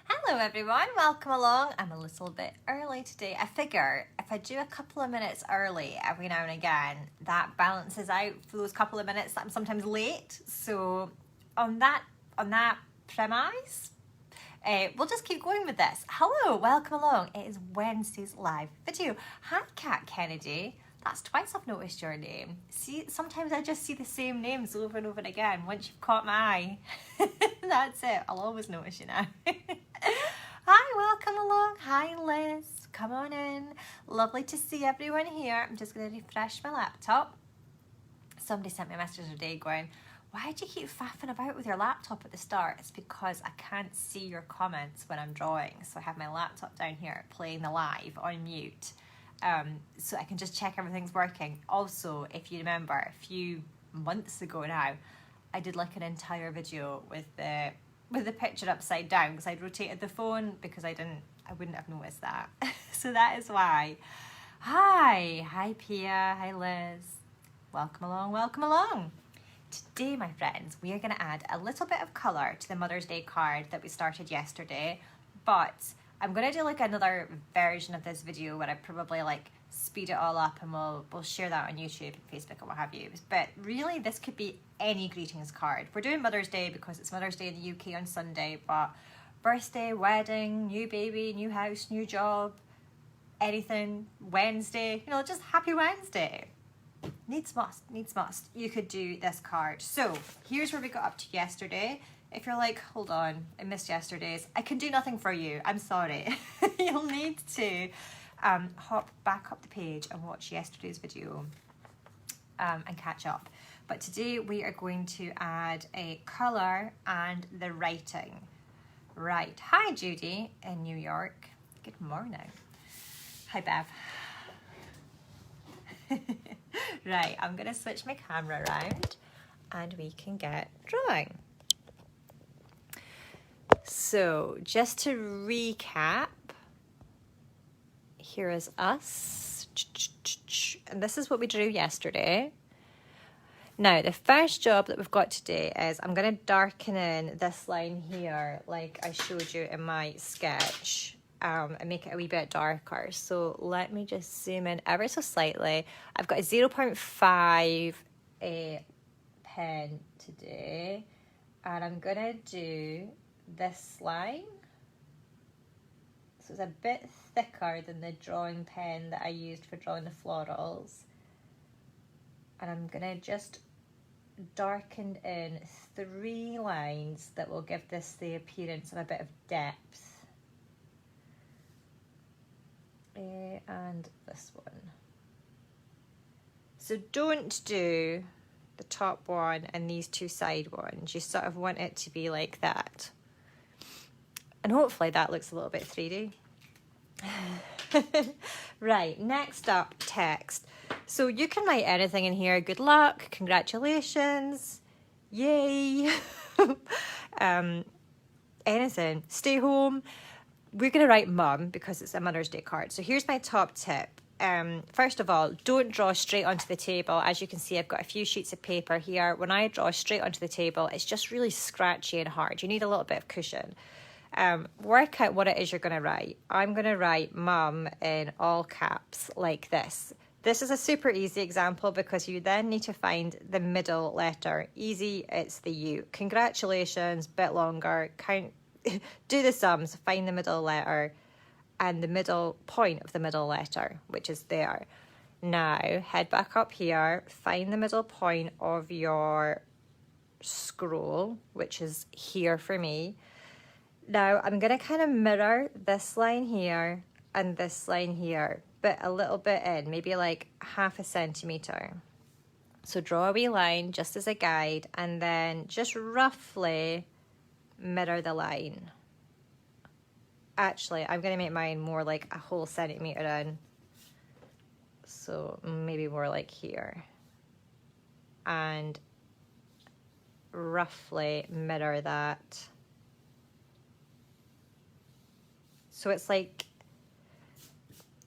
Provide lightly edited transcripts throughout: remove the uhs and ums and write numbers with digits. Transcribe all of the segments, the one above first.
Hello everyone, welcome along. I'm a little bit early today. I figure if I do a couple of minutes early every now and again, that balances out for those couple of minutes that I'm sometimes late. So on that premise, we'll just keep going with this. Hello, welcome along. It is Wednesday's live video. Hi Kat Kennedy. That's twice I've noticed your name. See, sometimes I just see the same names over and over again. Once you've caught my eye, that's it. I'll always notice you now. Hi, welcome along. Hi, Liz. Come on in. Lovely to see everyone here. I'm just going to refresh my laptop. Somebody sent me a message today going, why do you keep faffing about with your laptop at the start? It's because I can't see your comments when I'm drawing. So I have my laptop down here playing the live on mute. So I can just check everything's working. Also, if you remember, a few months ago now, I did like an entire video with the picture upside down because I'd rotated the phone because I wouldn't have noticed that. So that is why. Hi Pia, hi Liz. Welcome along, welcome along. Today, my friends, we are going to add a little bit of colour to the Mother's Day card that we started yesterday, but I'm going to do like another version of this video where I probably like speed it all up and we'll share that on YouTube and Facebook and what have you. But really this could be any greetings card. We're doing Mother's Day because it's Mother's Day in the UK on Sunday, but birthday, wedding, new baby, new house, new job, anything, Wednesday, you know, just happy Wednesday. Needs must. You could do this card. So here's where we got up to yesterday. If you're like, hold on, I missed yesterday's, I can do nothing for you. I'm sorry. You'll need to hop back up the page and watch yesterday's video and catch up. But today we are going to add a colour and the writing. Right. Hi, Judy in New York. Good morning. Hi, Bev. Right, I'm going to switch my camera around and we can get drawing. So just to recap, here is us, and this is what we drew yesterday. Now the first job that we've got today is I'm going to darken in this line here like I showed you in my sketch and make it a wee bit darker. So let me just zoom in ever so slightly. I've got a 0.5 pen today and I'm going to do this line. So it's a bit thicker than the drawing pen that I used for drawing the florals. And I'm going to just darken in 3 lines that will give this the appearance of a bit of depth. And this one. So don't do the top one and these 2 side ones. You sort of want it to be like that. And hopefully that looks a little bit 3D. Right, next up, text. So you can write anything in here. Good luck, congratulations, yay, anything, stay home. We're going to write mum because it's a Mother's Day card. So here's my top tip. First of all, don't draw straight onto the table. As you can see, I've got a few sheets of paper here. When I draw straight onto the table, it's just really scratchy and hard. You need a little bit of cushion. Work out what it is you're going to write. I'm going to write mum in all caps like this. This is a super easy example because you then need to find the middle letter. Easy, it's the U. Congratulations, bit longer. Count, do the sums, find the middle letter and the middle point of the middle letter, which is there. Now, head back up here, find the middle point of your scroll, which is here for me. Now, I'm going to kind of mirror this line here and this line here, but a little bit in, maybe like 0.5 centimetre. So draw a wee line just as a guide and then just roughly mirror the line. Actually, I'm going to make mine more like a whole centimetre in. So maybe more like here. And roughly mirror that. So it's like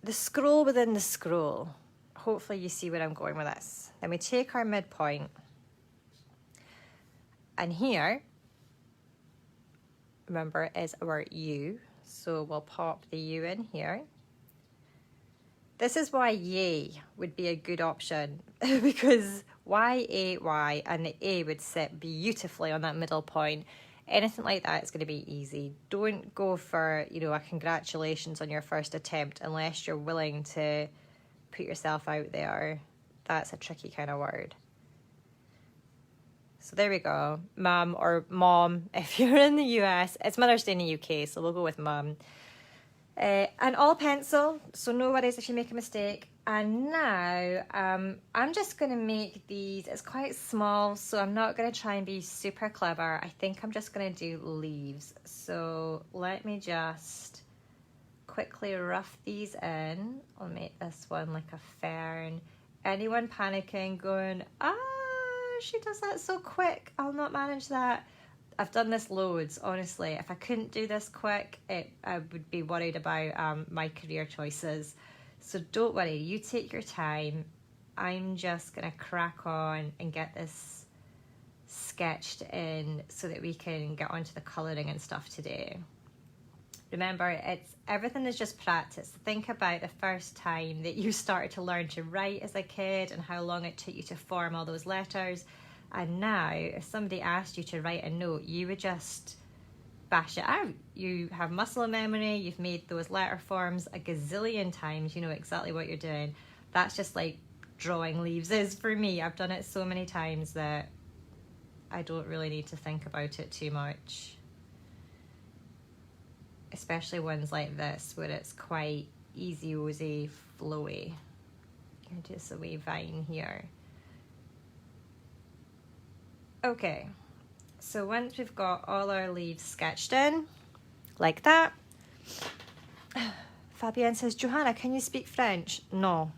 the scroll within the scroll. Hopefully you see where I'm going with this. Then we take our midpoint. And here, remember, is our U. So we'll pop the U in here. This is why yay would be a good option because Y-A-Y and the A would sit beautifully on that middle point. Anything like that is going to be easy. Don't go for, you know, a congratulations on your first attempt unless you're willing to put yourself out there. That's a tricky kind of word. So there we go. Mum or mom, if you're in the US. It's Mother's Day in the UK, so we'll go with mum. An all pencil, so no worries if you make a mistake. And now I'm just going to make these, it's quite small, so I'm not going to try and be super clever. I think I'm just going to do leaves. So let me just quickly rough these in. I'll make this one like a fern. Anyone panicking, going, she does that so quick, I'll not manage that. I've done this loads, honestly. If I couldn't do this quick, I would be worried about my career choices. So don't worry, you take your time. I'm just gonna crack on and get this sketched in so that we can get onto the colouring and stuff today. Remember, everything is just practice. Think about the first time that you started to learn to write as a kid and how long it took you to form all those letters. And now, if somebody asked you to write a note, you would just bash it out. You have muscle memory, you've made those letter forms a gazillion times, you know exactly what you're doing. That's just like drawing leaves is for me. I've done it so many times that I don't really need to think about it too much. Especially ones like this where it's quite easy-ozy, flowy. Just a wee vine here. Okay, so once we've got all our leaves sketched in, like that. Fabienne says, Johanna, can you speak French? No.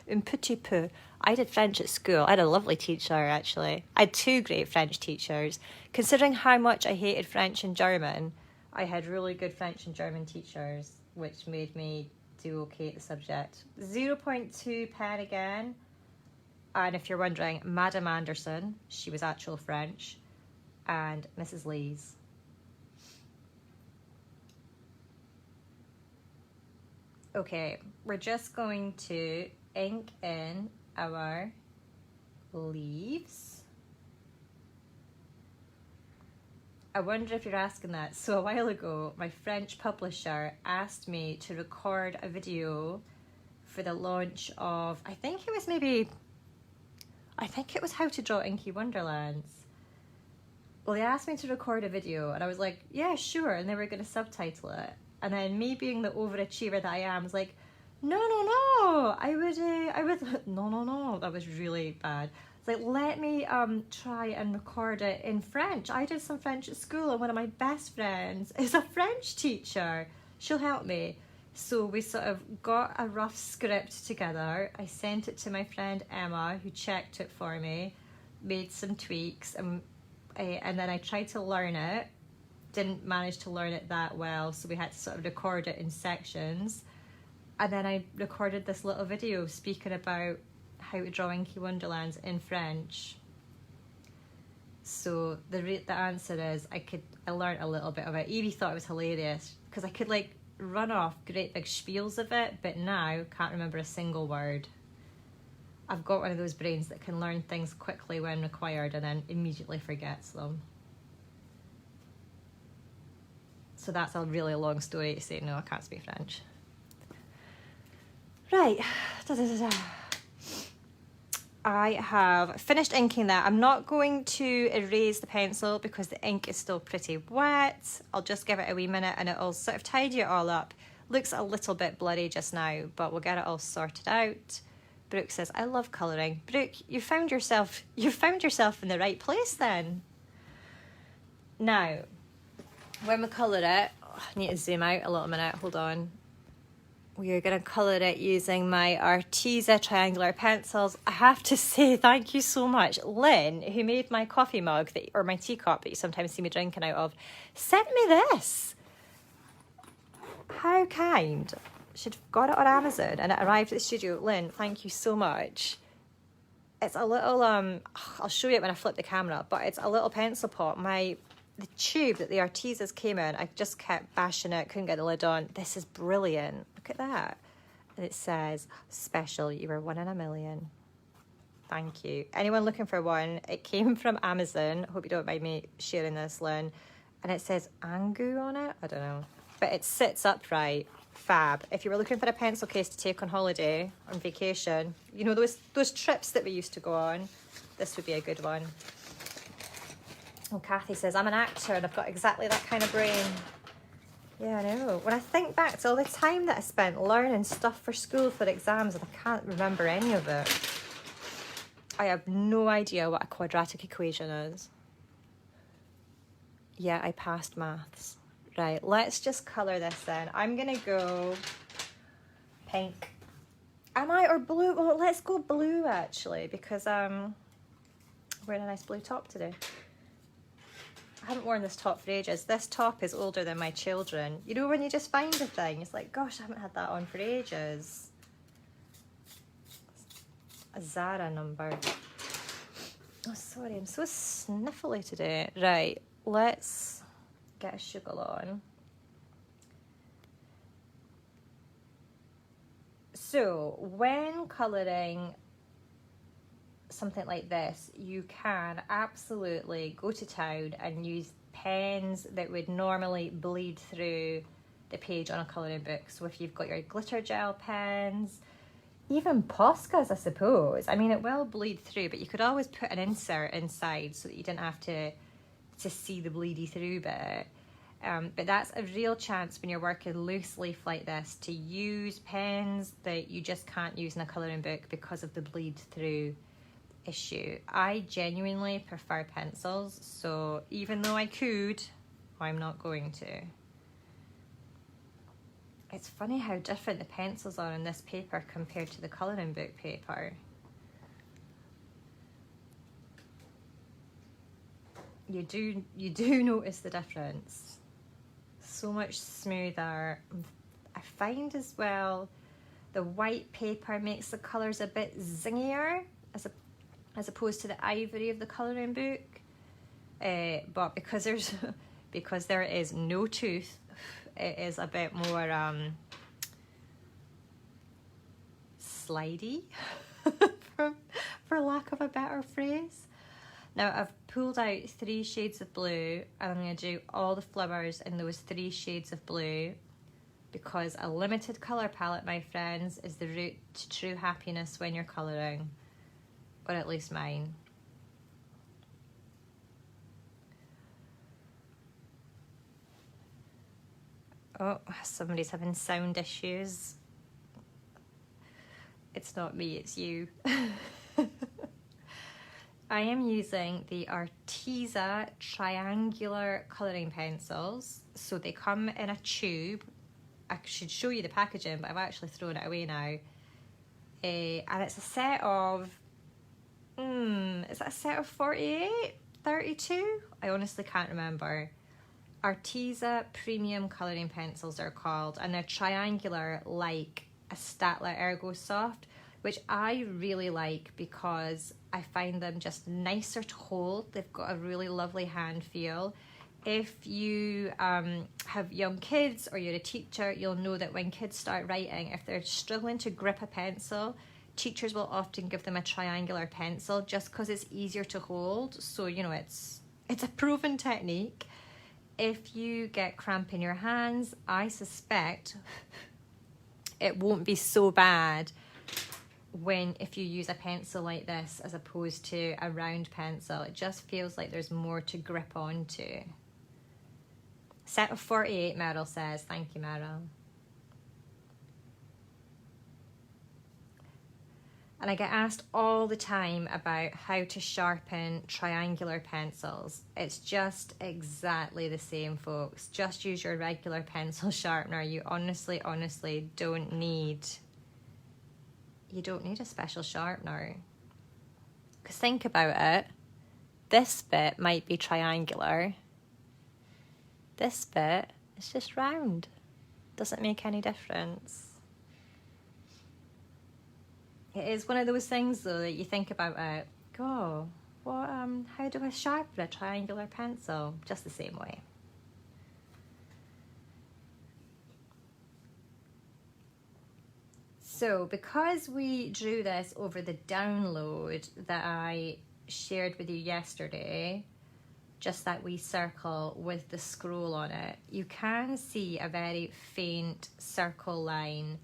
Un petit peu. I did French at school. I had a lovely teacher, actually. I had 2 great French teachers. Considering how much I hated French and German, I had really good French and German teachers, which made me do okay at the subject. 0.2 pen again. And if you're wondering, Madame Anderson, she was actual French, and Mrs. Lees. Okay, we're just going to ink in our leaves. I wonder if you're asking that. So a while ago, my French publisher asked me to record a video for the launch of, I think it was How to Draw Inky Wonderlands. Well, they asked me to record a video and I was like, yeah, sure. And they were going to subtitle it. And then me being the overachiever that I am was like, no, I would, no, that was really bad. It's like, let me try and record it in French. I did some French at school and one of my best friends is a French teacher. She'll help me. So we sort of got a rough script together. I sent it to my friend Emma, who checked it for me, made some tweaks, and then I tried to learn it. Didn't manage to learn it that well, so we had to sort of record it in sections. And then I recorded this little video speaking about how to draw Inky Wonderlands in French. So the answer is I learned a little bit of it. Evie thought it was hilarious because I could like run off great big spiels of it, but now can't remember a single word. I've got one of those brains that can learn things quickly when required and then immediately forgets them. So that's a really long story to say, no, I can't speak French. Right. I have finished inking that. I'm not going to erase the pencil because the ink is still pretty wet. I'll just give it a wee minute and it'll sort of tidy it all up. Looks a little bit blurry just now, but we'll get it all sorted out. Brooke says, I love colouring. Brooke, you found yourself in the right place then. Now, when we colour it, I need to zoom out a little minute, hold on. We are going to colour it using my Arteza triangular pencils. I have to say thank you so much. Lynn, who made my coffee mug, or my teacup that you sometimes see me drinking out of, sent me this. How kind. She'd got it on Amazon and it arrived at the studio. Lynn, thank you so much. It's a little, I'll show you it when I flip the camera, but it's a little pencil pot. My the tube that the Artezas came in, I just kept bashing it, couldn't get the lid on. This is brilliant. Look at that. And it says, special, you were 1 in a million. Thank you. Anyone looking for one? It came from Amazon. Hope you don't mind me sharing this, Lynn. And it says Angu on it. I don't know. But it sits upright. Fab. If you were looking for a pencil case to take on holiday, on vacation, you know, those trips that we used to go on, this would be a good one. Oh, Kathy says, I'm an actor and I've got exactly that kind of brain. Yeah, I know. When I think back to all the time that I spent learning stuff for school for exams, and I can't remember any of it. I have no idea what a quadratic equation is. Yeah, I passed maths. Right, let's just colour this in. I'm going to go pink. Am I, or blue? Well, let's go blue, actually, because I'm wearing a nice blue top today. I haven't worn this top for ages. This top is older than my children. You know when you just find a thing, it's like, gosh, I haven't had that on for ages. A Zara number. Oh, sorry, I'm so sniffly today. Right, let's get a sugar on. So, when colouring something like this, you can absolutely go to town and use pens that would normally bleed through the page on a colouring book. So if you've got your glitter gel pens, even Poscas, I suppose. I mean, it will bleed through, but you could always put an insert inside so that you didn't have to see the bleedy through bit. But that's a real chance when you're working loose leaf like this to use pens that you just can't use in a colouring book because of the bleed through issue. I genuinely prefer pencils, so even though I could, I'm not going to. It's funny how different the pencils are on this paper compared to the colouring book paper. You do notice the difference. So much smoother. I find as well the white paper makes the colours a bit zingier as opposed to the ivory of the colouring book, but because there is no tooth, it is a bit more slidey, for lack of a better phrase. Now I've pulled out 3 shades of blue, and I'm going to do all the flowers in those 3 shades of blue, because a limited colour palette, my friends, is the route to true happiness when you're colouring. Or at least mine. Oh, somebody's having sound issues. It's not me, it's you. I am using the Arteza triangular colouring pencils. So they come in a tube. I should show you the packaging, but I've actually thrown it away now. And it's a set of... is that a set of 48? 32? I honestly can't remember. Arteza premium colouring pencils are called, and they're triangular like a Staedtler Ergo Soft, which I really like because I find them just nicer to hold. They've got a really lovely hand feel. If you have young kids or you're a teacher, you'll know that when kids start writing, if they're struggling to grip a pencil, teachers will often give them a triangular pencil just because it's easier to hold. So, you know, it's a proven technique. If you get cramp in your hands, I suspect it won't be so bad if you use a pencil like this as opposed to a round pencil. It just feels like there's more to grip onto. Set of 48, Meryl says. Thank you, Meryl. And I get asked all the time about how to sharpen triangular pencils. It's just exactly the same, folks. Just use your regular pencil sharpener. You honestly don't need a special sharpener. Because think about it. This bit might be triangular. This bit is just round. Doesn't make any difference. It is one of those things, though, that you think about it. Oh, how do I sharpen a triangular pencil? Just the same way. So because we drew this over the download that I shared with you yesterday, just that wee circle with the scroll on it, you can see a very faint circle line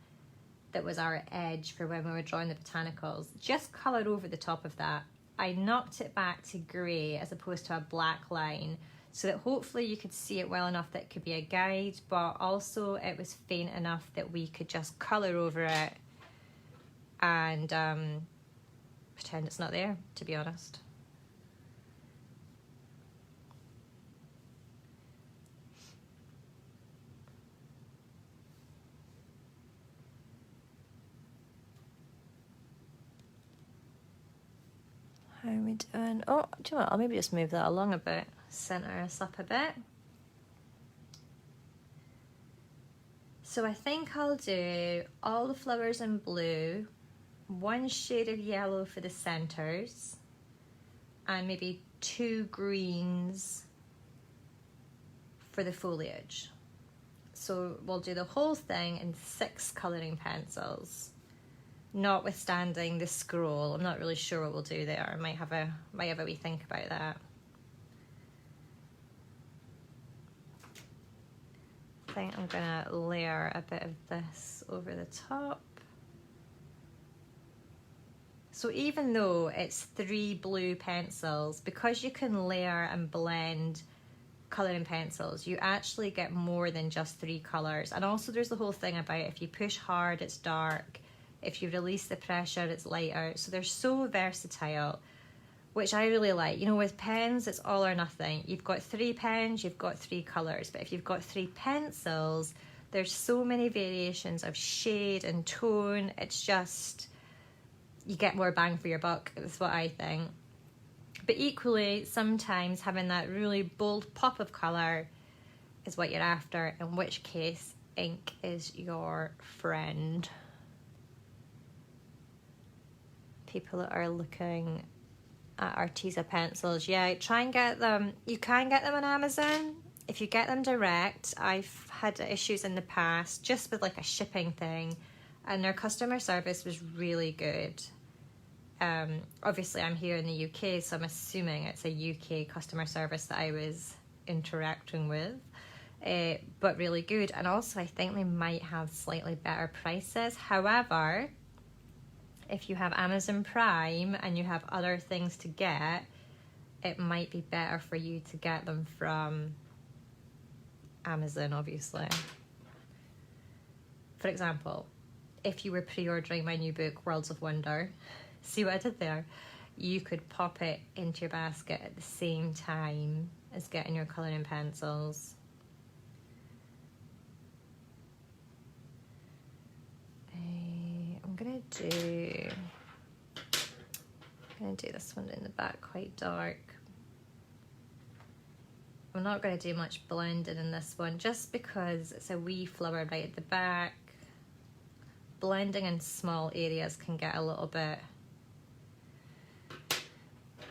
that was our edge for when we were drawing the botanicals. Just colour over the top of that. I knocked it back to grey as opposed to a black line, so that hopefully you could see it well enough that it could be a guide, but also it was faint enough that we could just colour over it and pretend it's not there, to be honest. How are we doing? Oh, do you know what? I'll maybe just move that along a bit, centre us up a bit. So I think I'll do all the flowers in blue, one shade of yellow for the centres, and maybe 2 greens for the foliage. So we'll do the whole thing in 6 colouring pencils, notwithstanding the scroll. I'm not really sure what we'll do there. I might have a wee think about that. I think I'm gonna layer a bit of this over the top. So even though it's 3 blue pencils, because you can layer and blend colouring pencils, you actually get more than just 3 colours. And also there's the whole thing about if you push hard, it's dark. If you release the pressure, it's lighter. So they're so versatile, which I really like. You know, with pens, it's all or nothing. You've got 3 pens, you've got 3 colours. But if you've got 3 pencils, there's so many variations of shade and tone. It's just, you get more bang for your buck, is what I think. But equally, sometimes having that really bold pop of colour is what you're after, in which case ink is your friend. People that are looking at Arteza pencils, yeah, try and get them. You can get them on Amazon. If you get them direct, I've had issues in the past just with like a shipping thing, and their customer service was really good. Obviously I'm here in the UK, so I'm assuming it's a UK customer service that I was interacting with, but really good. And also I think they might have slightly better prices. However, if you have Amazon Prime and you have other things to get, it might be better for you to get them from Amazon, obviously. For example, if you were pre-ordering my new book, Worlds of Wonder, see what I did there? You could pop it into your basket at the same time as getting your colouring pencils. I'm gonna do this one in the back quite dark. I'm not going to do much blending in this one just because it's a wee flower right at the back. Blending in small areas can get a little bit...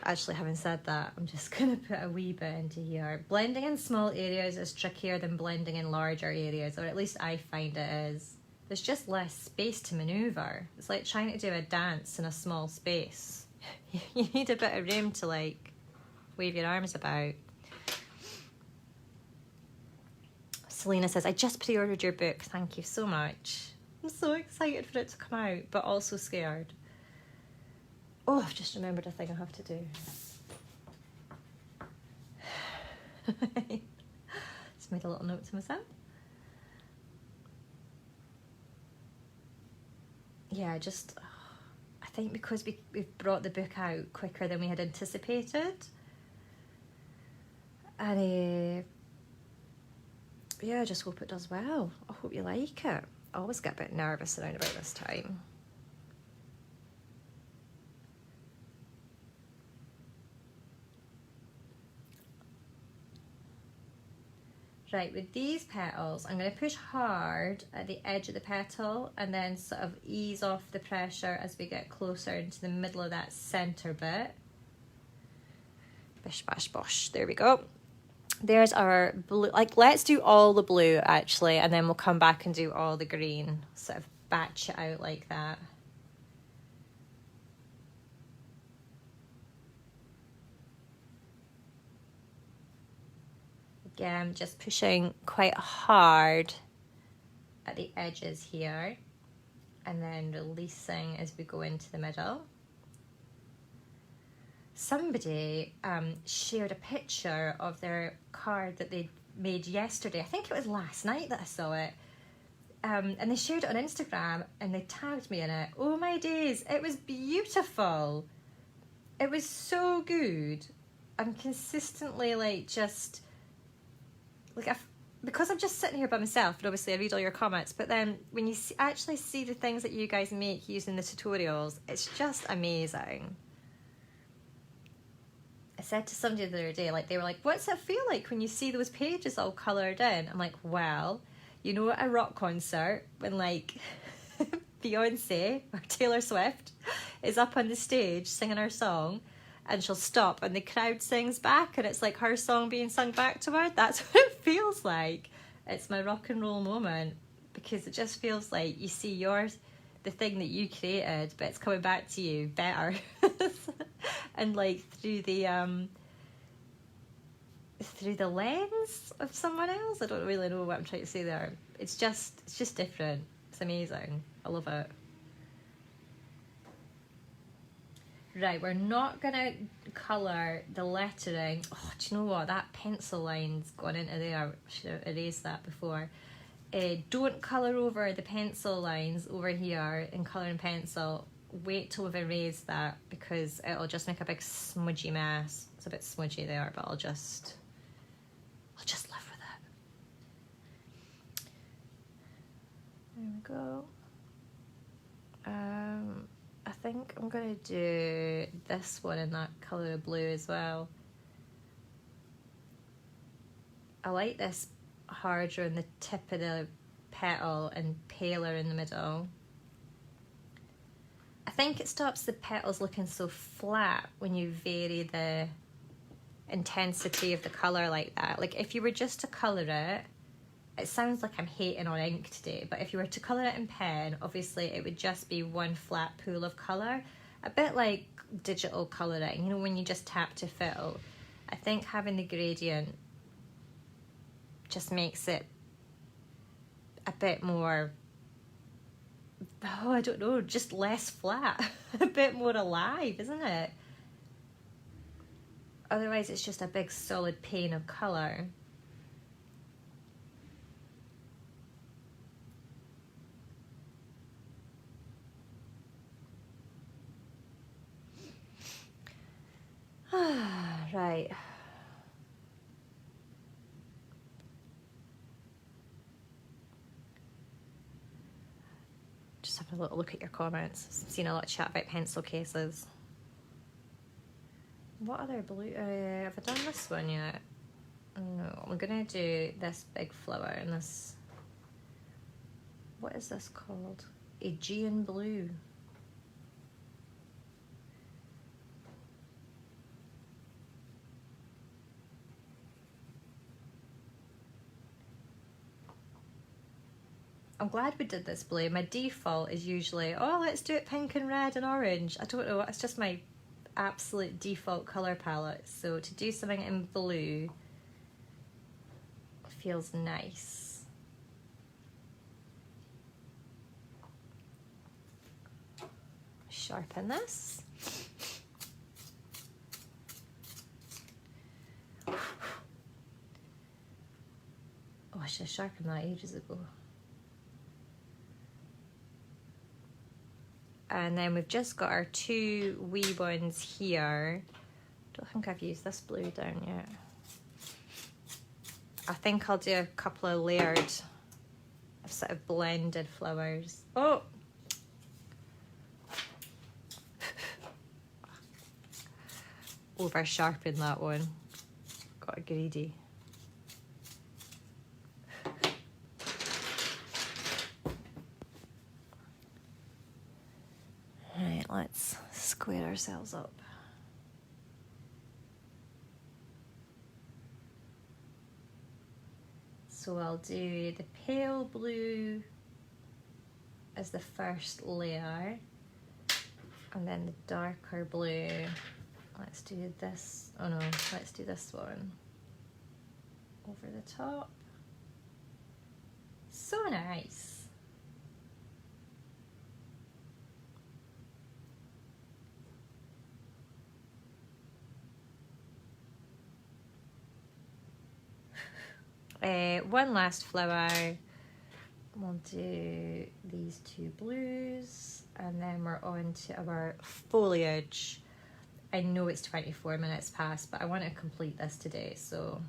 Actually, having said that, I'm just going to put a wee bit into here. Blending in small areas is trickier than blending in larger areas, or at least I find it is. There's just less space to manoeuvre. It's like trying to do a dance in a small space. You need a bit of room to like wave your arms about. Selena says, I just pre-ordered your book. Thank you so much. I'm so excited for it to come out, but also scared. Oh, I've just remembered a thing I have to do. Just made a little note to myself. Yeah, I think because we've brought the book out quicker than we had anticipated. And yeah, I just hope it does well. I hope you like it. I always get a bit nervous around about this time. Right, with these petals, I'm going to push hard at the edge of the petal and then sort of ease off the pressure as we get closer into the middle of that centre bit. Bish, bash, bosh. There we go. There's our blue. Like, let's do all the blue, actually, and then we'll come back and do all the green. Sort of batch it out like that. Again, just pushing quite hard at the edges here, and then releasing as we go into the middle. Somebody shared a picture of their card that they made yesterday. I think it was last night that I saw it. And they shared it on Instagram and they tagged me in it. Oh my days, it was beautiful. It was so good. I'm consistently like just, like because I'm just sitting here by myself, and obviously I read all your comments, but then when you actually see the things that you guys make using the tutorials, it's just amazing. I said to somebody the other day, like, they were like, what's it feel like when you see those pages all coloured in? I'm like, well, you know, at a rock concert when like Beyonce or Taylor Swift is up on the stage singing her song, and she'll stop and the crowd sings back and it's like her song being sung back to her. That's what it feels like. It's my rock and roll moment, because it just feels like you see the thing that you created, but it's coming back to you better. And like through the lens of someone else. I don't really know what I'm trying to say there. It's just different. It's amazing. I love it. Right, we're not gonna colour the lettering. Oh, do you know what? That pencil line's gone into there. I should have erased that before. Don't colour over the pencil lines over here in colour and pencil. Wait till we've erased that, because it'll just make a big smudgy mess. It's a bit smudgy there, but I'll just live with it. There we go. I think I'm gonna do this one in that colour of blue as well. I like this harder in the tip of the petal and paler in the middle. I think it stops the petals looking so flat when you vary the intensity of the colour like that. Like if you were just to colour it, it sounds like I'm hating on ink today, but if you were to colour it in pen, obviously it would just be one flat pool of colour. A bit like digital colouring, you know, when you just tap to fill. I think having the gradient just makes it a bit more, oh, I don't know, just less flat. A bit more alive, isn't it? Otherwise it's just a big solid pane of colour. Right. Just have a little look at your comments. I've seen a lot of chat about pencil cases. What other blue? Have I done this one yet? No, I'm gonna do this big flower and this. What is this called? Aegean Blue. I'm glad we did this blue. My default is usually, oh, let's do it pink and red and orange. I don't know, it's just my absolute default colour palette. So to do something in blue feels nice. Sharpen this. Oh, I should have sharpened that ages ago. And then we've just got our two wee ones here. Don't think I've used this blue down yet. I think I'll do a couple of layered, sort of blended flowers. Oh! Over sharpened that one. Got greedy. Right, let's square ourselves up. So I'll do the pale blue as the first layer, and then the darker blue. Let's do this, oh no, let's do this one over the top. So nice. One last flower. We'll do these two blues, and then we're on to our foliage. I know it's 24 minutes past, but I want to complete this today, so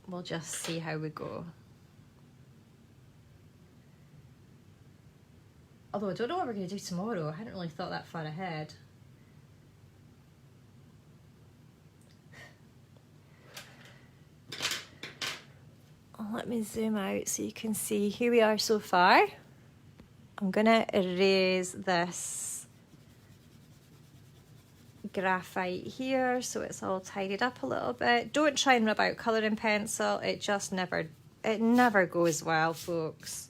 we'll just see how we go. Although I don't know what we're going to do tomorrow. I hadn't really thought that far ahead. Let me zoom out so you can see. Here we are so far. I'm going to erase this graphite here so it's all tidied up a little bit. Don't try and rub out colouring pencil. It just never goes well, folks.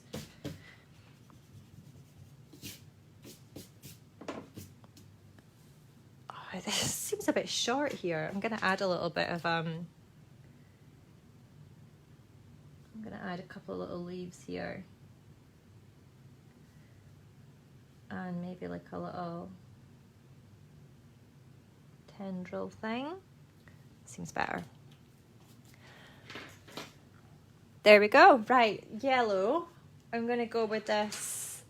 Oh, this seems a bit short here. I'm going to add a little bit of I'm going to add a couple of little leaves here, and maybe like a little tendril thing. Seems better. There we go. Right, yellow. I'm going to go with this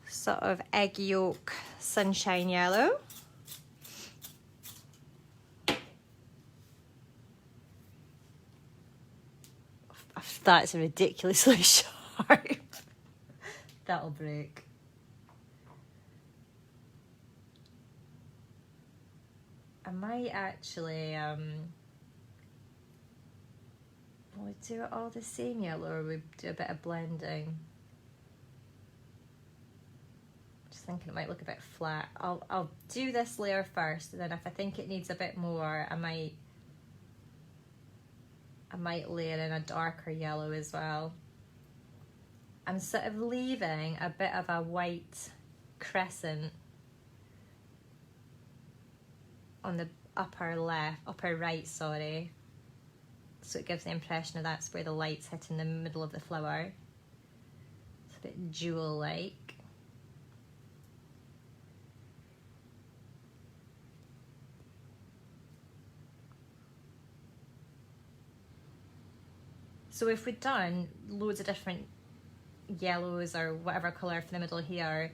sort of egg yolk sunshine yellow. That's ridiculously sharp. That'll break. I might actually will we do it all the same yellow, or we do a bit of blending? Just thinking it might look a bit flat. I'll do this layer first, and then if I think it needs a bit more, I might layer in a darker yellow as well. I'm sort of leaving a bit of a white crescent on the upper right, sorry. So it gives the impression that that's where the light's hitting the middle of the flower. It's a bit jewel-like. So if we'd done loads of different yellows or whatever colour for the middle here,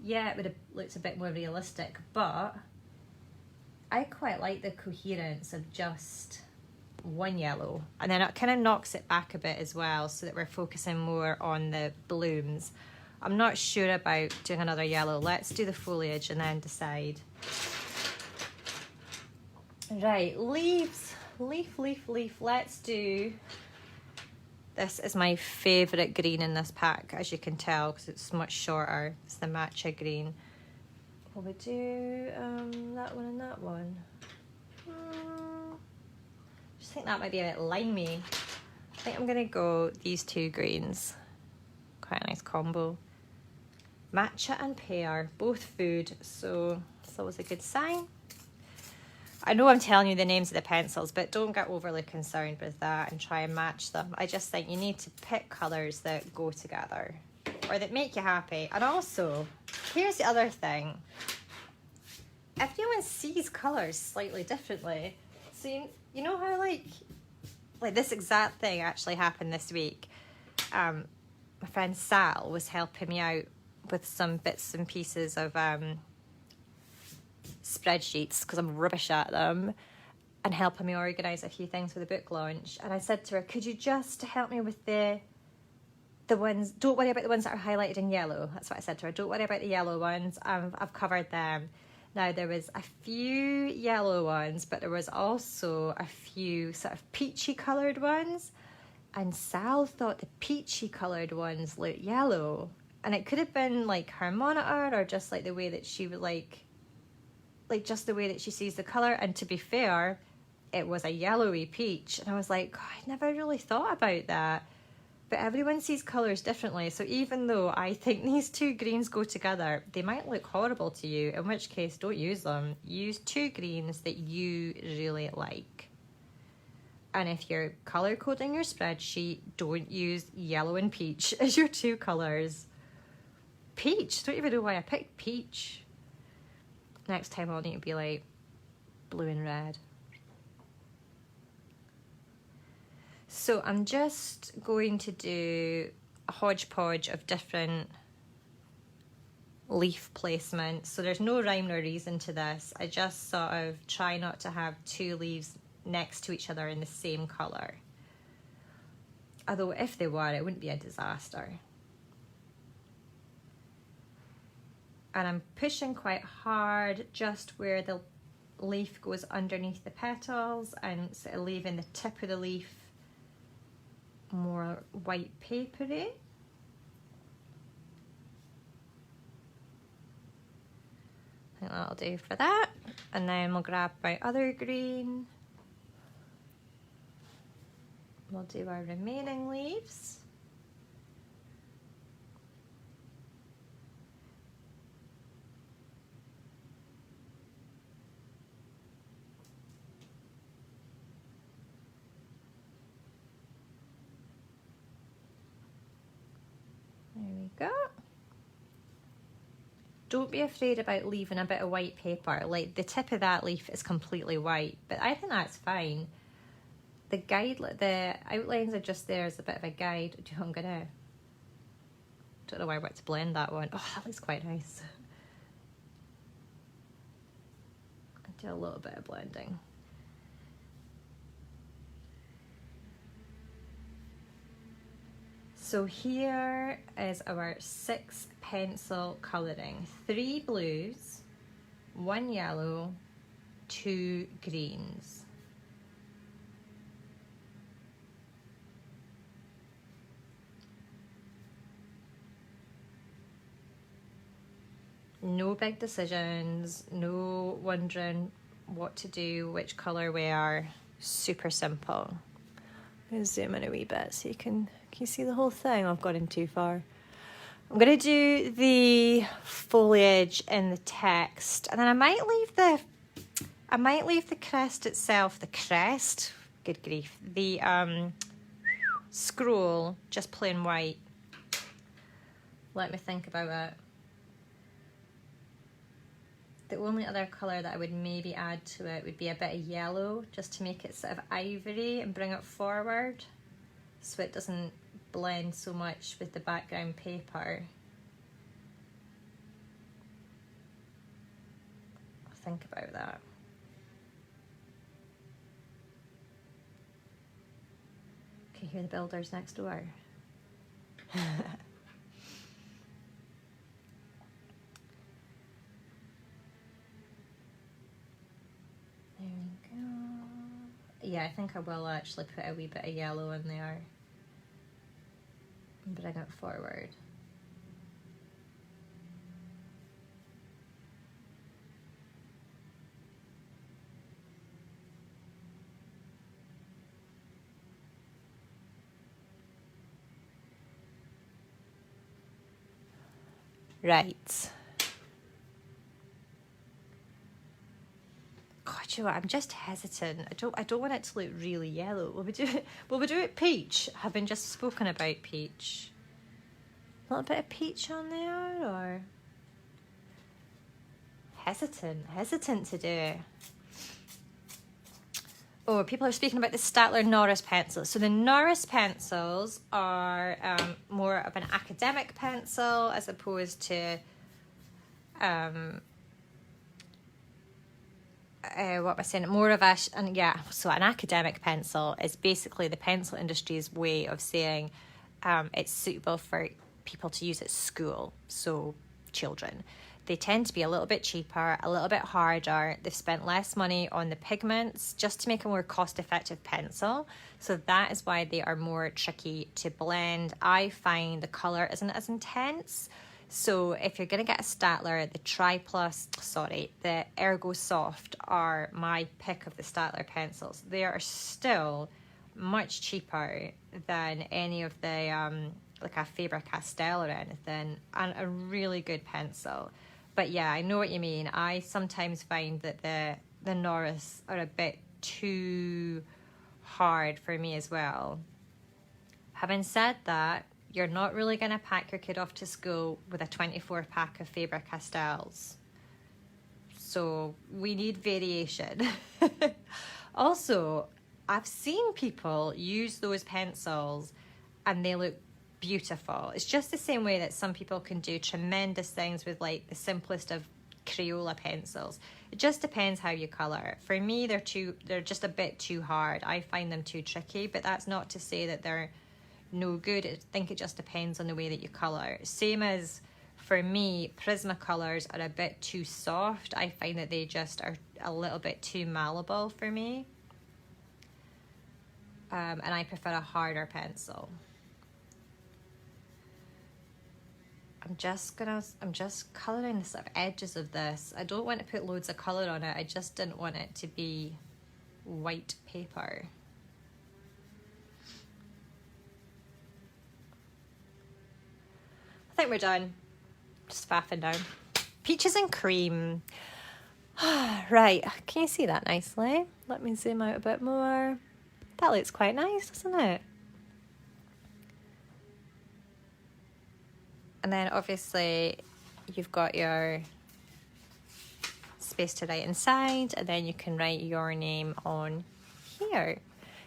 yeah, it would have looked a bit more realistic, but I quite like the coherence of just one yellow, and then it kind of knocks it back a bit as well so that we're focusing more on the blooms. I'm not sure about doing another yellow. Let's do the foliage and then decide. Right, leaves. Leaf. Let's do, this is my favourite green in this pack, as you can tell, because it's much shorter. It's the matcha green. Will we do that one and that one? I just think that might be a bit limey. I think I'm going to go these two greens. Quite a nice combo. Matcha and pear, both food, so it's always a good sign. I know I'm telling you the names of the pencils, but don't get overly concerned with that and try and match them. I just think you need to pick colours that go together or that make you happy. And also, here's the other thing. Everyone sees colours slightly differently. So you know how like this exact thing actually happened this week. My friend Sal was helping me out with some bits and pieces of spreadsheets because I'm rubbish at them, and helping me organise a few things for the book launch. And I said to her, could you just help me with the ones, don't worry about the ones that are highlighted in yellow. That's what I said to her. Don't worry about the yellow ones. I've covered them. Now there was a few yellow ones, but there was also a few sort of peachy coloured ones. And Sal thought the peachy coloured ones looked yellow. And it could have been like her monitor or just like the way that she would like just the way that she sees the colour. And to be fair, it was a yellowy peach. And I was like, God, I never really thought about that. But everyone sees colours differently. So even though I think these two greens go together, they might look horrible to you, in which case don't use them. Use two greens that you really like. And if you're colour coding your spreadsheet, don't use yellow and peach as your two colours. Peach, don't even know why I picked peach. Next time I'll need to be like blue and red. So I'm just going to do a hodgepodge of different leaf placements. So there's no rhyme or reason to this. I just sort of try not to have two leaves next to each other in the same colour. Although if they were, it wouldn't be a disaster. And I'm pushing quite hard just where the leaf goes underneath the petals and sort of leaving the tip of the leaf more white papery. I think that'll do for that. And then we'll grab my other green. We'll do our remaining leaves. There we go. Don't be afraid about leaving a bit of white paper. Like the tip of that leaf is completely white, but I think that's fine. The guide, the outlines are just there as a bit of a guide. I'm gonna, don't know why I want to blend that one. Oh, that looks quite nice. I'll do a little bit of blending. So here is our 6 pencil colouring. 3 blues, 1 yellow, 2 greens. No big decisions, no wondering what to do, which colour where. Super simple. I'm going to zoom in a wee bit so can you see the whole thing? I've gone in too far. I'm going to do the foliage in the text, and then I might leave the crest itself, the crest, good grief, the scroll just plain white. Let me think about it. The only other colour that I would maybe add to it would be a bit of yellow, just to make it sort of ivory and bring it forward so it doesn't blend so much with the background paper. I'll think about that. Can you hear the builders next door? Yeah, I think I will actually put a wee bit of yellow in there and bring it forward. Right. You know what, I'm just hesitant. I don't want it to look really yellow. Will we do it peach? Having just spoken about peach. A little bit of peach on there, or hesitant to do. Oh, people are speaking about the Staedtler Norris pencils. So the Norris pencils are more of an academic pencil as opposed to what am I saying? More of a, and yeah, so an academic pencil is basically the pencil industry's way of saying it's suitable for people to use at school, so children. They tend to be a little bit cheaper, a little bit harder. They've spent less money on the pigments just to make a more cost-effective pencil. So that is why they are more tricky to blend. I find the colour isn't as intense. So if you're going to get a Statler, the Ergo Soft are my pick of the Statler pencils. They are still much cheaper than any of the, like a Faber-Castell or anything, and a really good pencil. But yeah, I know what you mean. I sometimes find that the Norris are a bit too hard for me as well. Having said that, you're not really going to pack your kid off to school with a 24 pack of Faber-Castells. So we need variation. Also, I've seen people use those pencils and they look beautiful. It's just the same way that some people can do tremendous things with like the simplest of Crayola pencils. It just depends how you color. For me, they're just a bit too hard. I find them too tricky, but that's not to say that they're no good. I think it just depends on the way that you color. Same as for me, Prismacolors are a bit too soft. I find that they just are a little bit too malleable for me. And I prefer a harder pencil. I'm just colouring the sort of edges of this. I don't want to put loads of colour on it. I just didn't want it to be white paper. I think we're done. Just faffing down. Peaches and cream. Right, can you see that nicely? Let me zoom out a bit more. That looks quite nice, doesn't it? And then obviously you've got your space to write inside, and then you can write your name on here.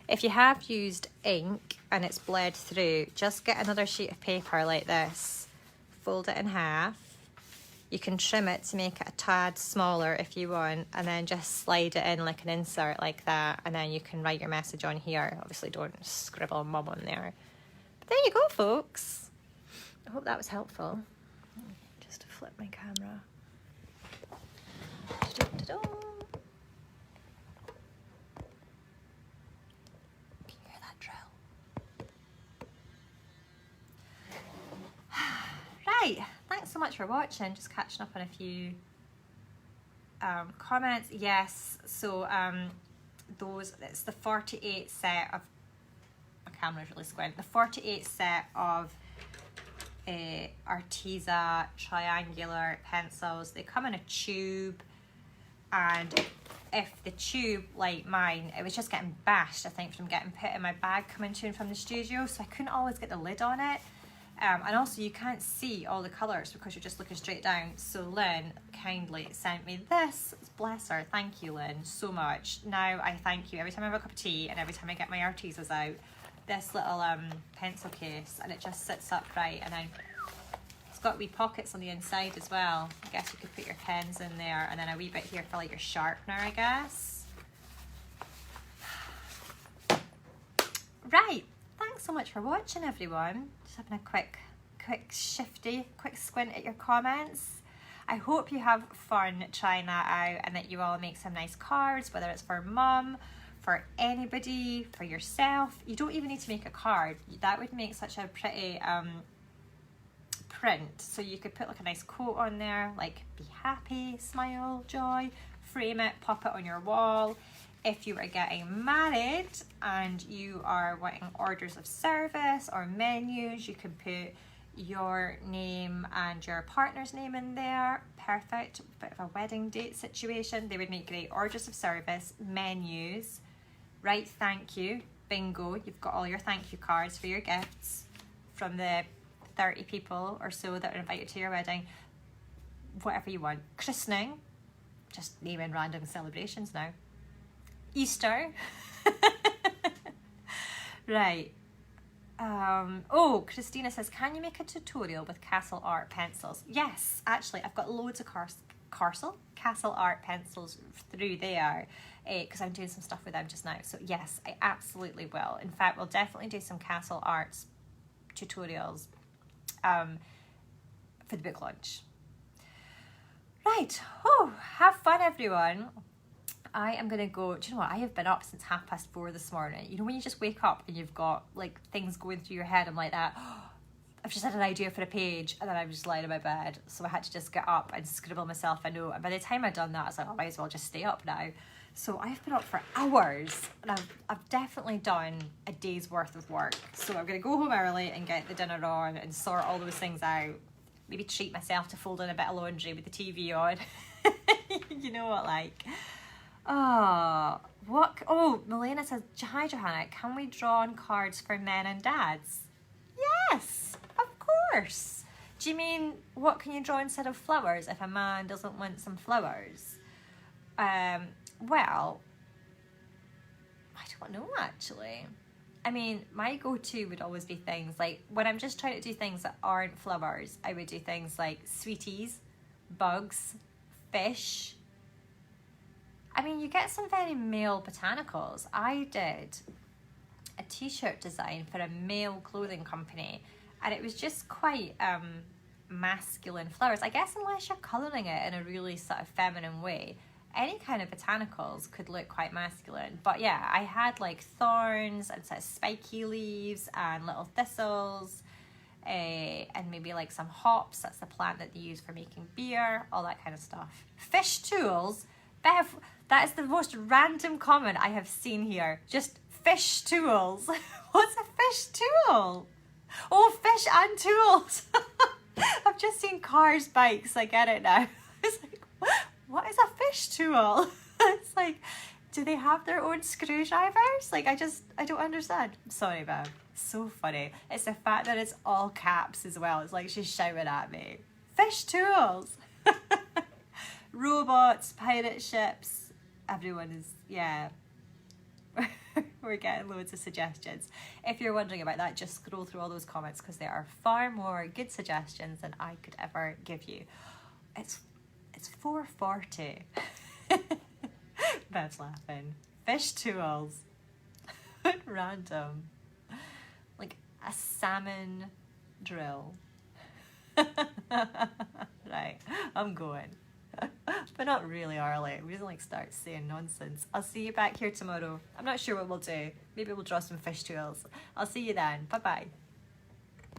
If you have used ink and it's bled through, just get another sheet of paper like this, fold it in half. You can trim it to make it a tad smaller if you want, and then just slide it in like an insert like that, and then you can write your message on here. Obviously don't scribble mum on there. But there you go, folks. I hope that was helpful. Just to flip my camera. Can you hear that drill? Right, thanks so much for watching. Just catching up on a few comments. Yes, so it's the 48 set of, my camera's really squint, the 48 set of Arteza triangular pencils. They come in a tube, and if the tube, like mine, it was just getting bashed, I think, from getting put in my bag coming to and from the studio, so I couldn't always get the lid on it. And also you can't see all the colours because you're just looking straight down. So Lynn kindly sent me this. Bless her. Thank you, Lynn, so much. Now I thank you every time I have a cup of tea and every time I get my Artezas out. This little pencil case, and it just sits upright, and then it's got wee pockets on the inside as well. I guess you could put your pens in there, and then a wee bit here for like your sharpener, I guess. Right, thanks so much for watching, everyone. Just having a quick squint at your comments. I hope you have fun trying that out, and that you all make some nice cards, whether it's for mum, for anybody, for yourself. You don't even need to make a card. That would make such a pretty print. So you could put like a nice quote on there, like be happy, smile, joy, frame it, pop it on your wall. If you are getting married and you are wanting orders of service or menus, you can put your name and your partner's name in there. Perfect. Bit of a wedding date situation. They would make great orders of service, menus. Right, thank you, bingo. You've got all your thank you cards for your gifts from the 30 people or so that are invited to your wedding. Whatever you want. Christening, just naming random celebrations now. Easter. Right. Oh, Christina says, can you make a tutorial with Castle Art pencils? Yes, actually, I've got loads of Castle Art pencils through there, because I'm doing some stuff with them just now. So yes, I absolutely will. In fact, we'll definitely do some Castle Arts tutorials for the book launch. Right. Oh, have fun, everyone. I am going to go, do you know what, I have been up since 4:30 this morning. You know when you just wake up and you've got like things going through your head, I'm like that, oh, I've just had an idea for a page and then I'm just lying in my bed. So I had to just get up and scribble myself a note. And by the time I'd done that, I was like, I might as well just stay up now. So I've been up for hours and I've definitely done a day's worth of work. So I'm going to go home early and get the dinner on and sort all those things out. Maybe treat myself to folding a bit of laundry with the TV on. You know what, like. Oh, what? Oh, Milena says, hi Johanna, can we draw on cards for men and dads? Yes, of course. Do you mean what can you draw instead of flowers if a man doesn't want some flowers? Well, I don't know actually. I mean, my go-to would always be things like, when I'm just trying to do things that aren't flowers, I would do things like sweeties, bugs, fish. I mean, you get some very male botanicals. I did a t-shirt design for a male clothing company and it was just quite masculine flowers. I guess unless you're colouring it in a really sort of feminine way, any kind of botanicals could look quite masculine. But yeah, I had like thorns and sort of spiky leaves and little thistles and maybe like some hops. That's the plant that they use for making beer, all that kind of stuff. Fish tools. Bev, that is the most random comment I have seen here. Just fish tools. What's a fish tool? Oh, fish and tools. I've just seen cars, bikes. I get it now. It's like, what is a fish tool? It's like, do they have their own screwdrivers? Like, I don't understand. Sorry, Bev. So funny. It's the fact that it's all caps as well. It's like she's shouting at me. Fish tools. Robots, pirate ships. Everyone is, yeah. We're getting loads of suggestions. If you're wondering about that, just scroll through all those comments because there are far more good suggestions than I could ever give you. It's 4:40. Bev's laughing. Fish tools. Random. Like a salmon drill. Right, I'm going. But not really early. We just like start saying nonsense. I'll see you back here tomorrow. I'm not sure what we'll do. Maybe we'll draw some fish tools. I'll see you then. Bye bye.